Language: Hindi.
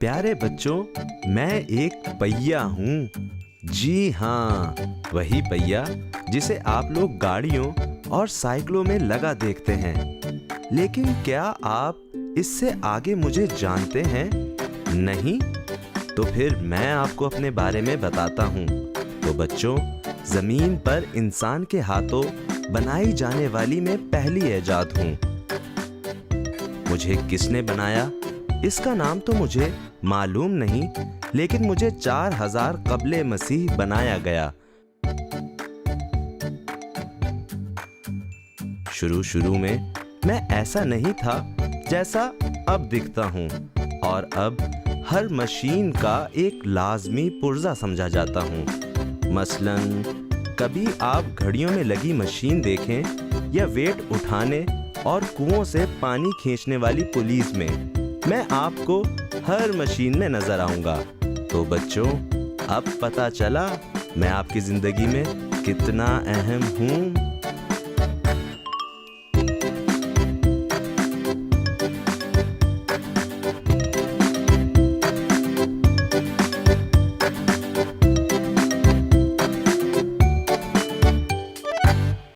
प्यारे बच्चों, मैं एक पहिया हूँ। जी हाँ, वही पहिया जिसे आप लोग गाड़ियों और साइकिलों में लगा देखते हैं। लेकिन क्या आप इससे आगे मुझे जानते हैं? नहीं? तो फिर मैं आपको अपने बारे में बताता हूँ। तो बच्चों, जमीन पर इंसान के हाथों बनाई जाने वाली मैं पहली ऐजाद हूँ। मुझे किसने बनाया, इसका नाम तो मुझे मालूम नहीं, लेकिन मुझे 4000 कब्ले मसीह बनाया गया। शुरू में मैं ऐसा नहीं था जैसा अब दिखता हूँ, और अब हर मशीन का एक लाजमी पुर्जा समझा जाता हूँ। मसलन कभी आप घड़ियों में लगी मशीन देखें या वेट उठाने और कुओं से पानी खींचने वाली पुलिस में, मैं आपको हर मशीन में नजर आऊंगा। तो बच्चों, अब पता चला मैं आपकी जिंदगी में कितना अहम हूँ।